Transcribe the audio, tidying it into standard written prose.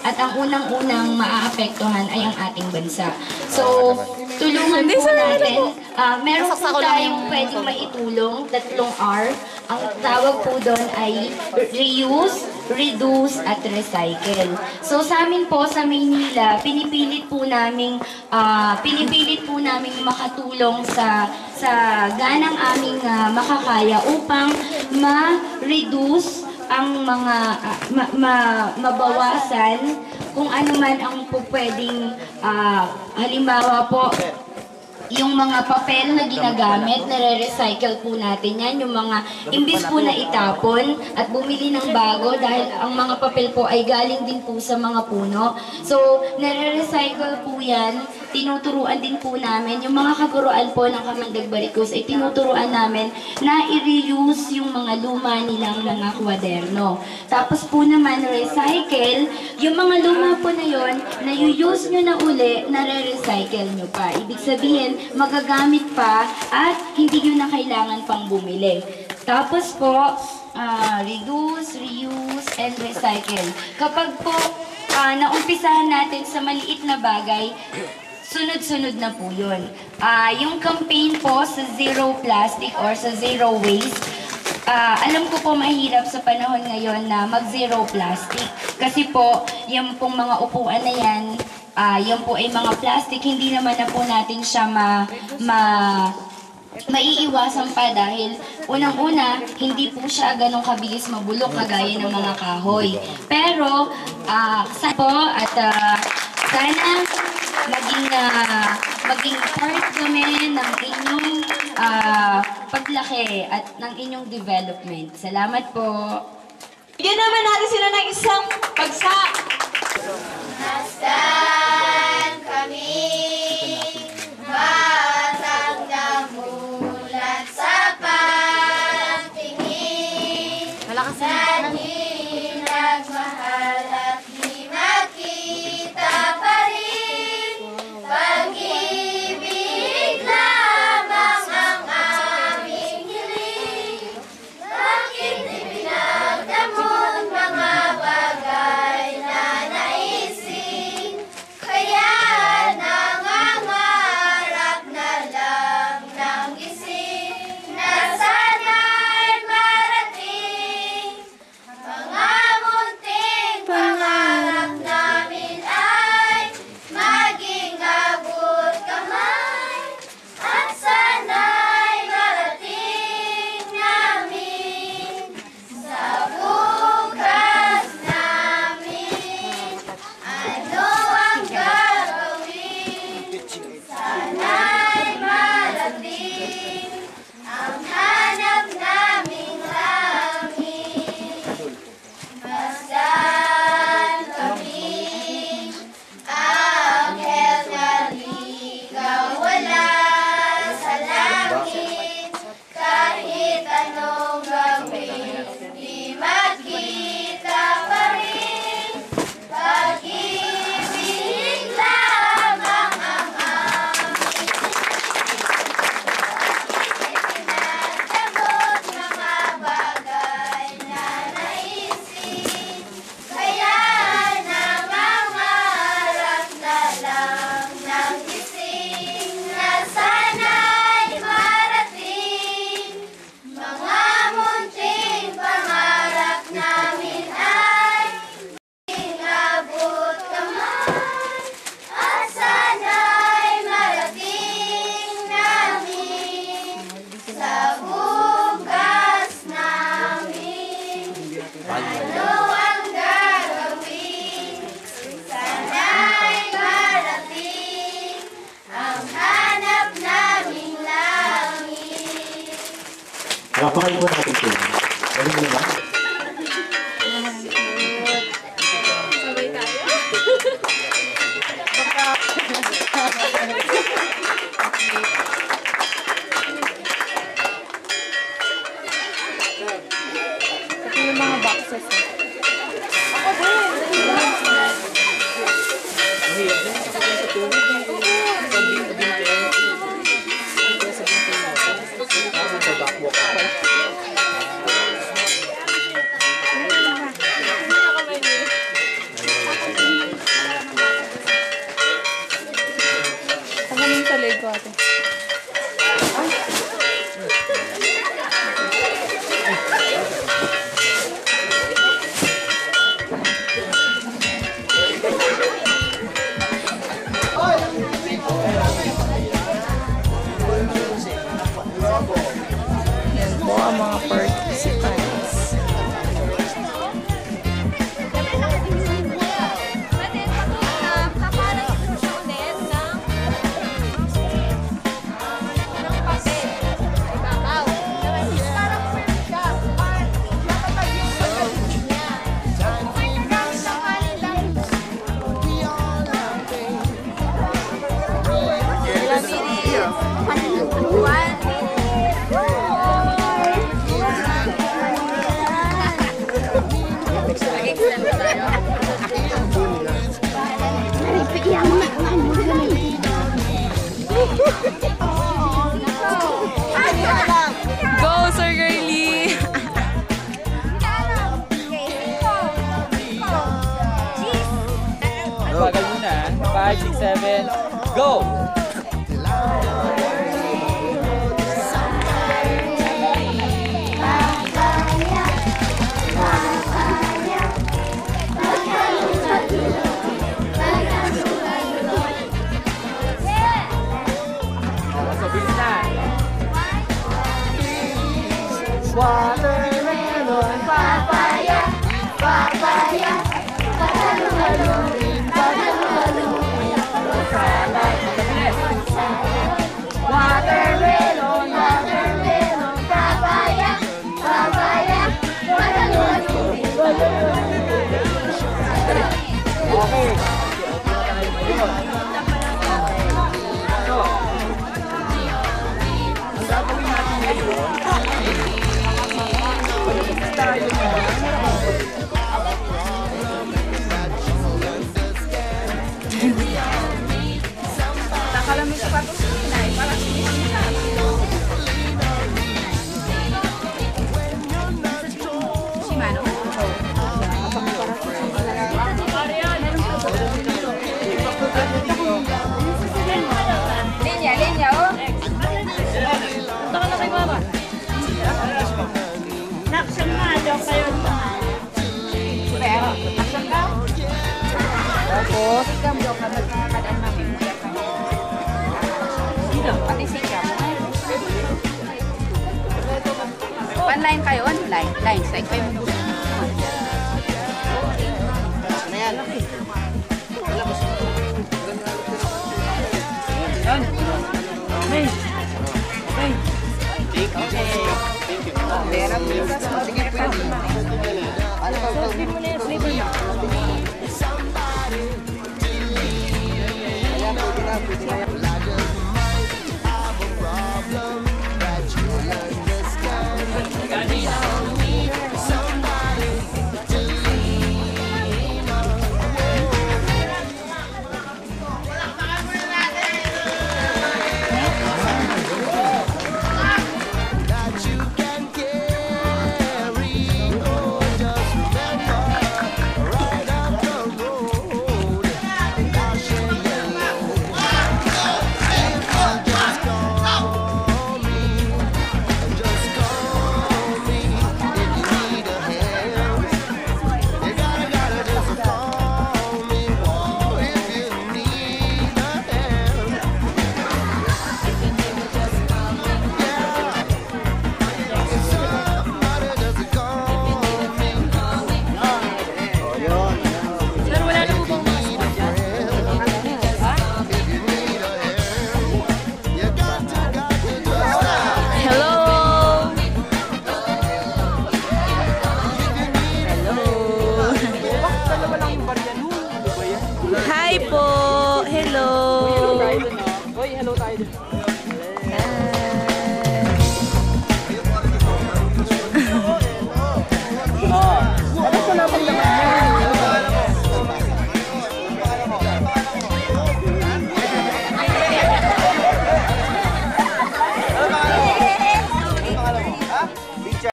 at ang unang-unang maaapektuhan ay ang ating bansa. So, tulungan po natin. Meron po tayong pwedeng maitulong, 3 R. Ang tawag po doon ay reuse, reduce, at recycle. So, sa amin po sa Maynila, pinipilit po namin makatulong sa ganang aming makakaya upang ma-reduce ang mga mabawasan kung ano man ang pwedeng halimbawa po yung mga papel na ginagamit, nare-recycle po natin yan. Yung mga, imbis po na itapon at bumili ng bago dahil ang mga papel po ay galing din po sa mga puno. So, nare-recycle po yan. Tinuturuan din po namin. Yung mga kaguruan po ng Kamandag Baricos ay tinuturuan namin na i-reuse yung mga luma nilang mga kwaderno. Tapos po naman, recycle. Yung mga luma po na yon, na-use nyo na uli, nare-recycle nyo pa. Ibig sabihin, magagamit pa at hindi nyo na kailangan pang bumili. Tapos po, reduce, reuse, and recycle. Kapag po naumpisahan natin sa maliit na bagay, sunod-sunod na po yun. Yung campaign po sa zero plastic or sa zero waste, alam ko po mahirap sa panahon ngayon na mag-zero plastic. Kasi po, yung pong mga upuan na yan, yan po ay mga plastic, hindi naman na po natin siya maiiwasan pa dahil unang-una, hindi po siya ganong kabilis mabulok kagaya ng mga kahoy. Pero, sana po at sana maging part kami ng inyong paglaki at ng inyong development. Salamat po. Bigyan naman natin sila ng isang bagsak. Nasaan kami, batang namulat sa pagtingin, na di nagmahal at di nakita pa rin, pag-ibig lamang ang aming hiling. Bakit di pinagdamot mga bagay na naisin, kaya nangangarap na lang ng gising, na sana'y marating. Mga munting pangarap namin ay maging abot kamay, at sana'y marating namin sa bukas namin. Ano ang gagawin? Sana'y marating ang hanap naming langit. Masdan kami, anghel na ligaw wala sa langit. Kahit anong gawin, di makita pa rin. Pag-ibig lamang ang aming pinagdamot mga bagay na naisin, kaya nangangarap na lang ng gising, na sana'y marating. Mga munting pangarap namin ay inabot kamay, at sana'y marating namin sa bukas namin. Ano ang gagawin? Sana'y marating ang hanap naming langit. Napakain po natin sila. Galing mo naman. Sabay tayo. Ito yung mga boxes. Ako din. ko ate. Yan po ang mga participants. Go, Sir Girly! Bagal muna. 5, 6, 7, go! So, bilis na. Watermelon, papaya, papaya, patalu-halu, patalu-halu. Salad. Mabilis. Watermelon, watermelon, papaya, papaya, patalu-halu. Okay. So, ang gagawin natin ngayon, tayo na Nakalamin sa patos ko na eh. Parang sinisisa. Si Mano? Linya, linya, oh. Taka na kay Mama. Naksan na, daw kayo. Pero, naksan ka? Tapos, ikam daw ka magkakadaan namin. Pati sikam. One-line kayo, one-line. Line, side kayo. yan. Okay. Okay. Pera, sige, pwede. Ano ba?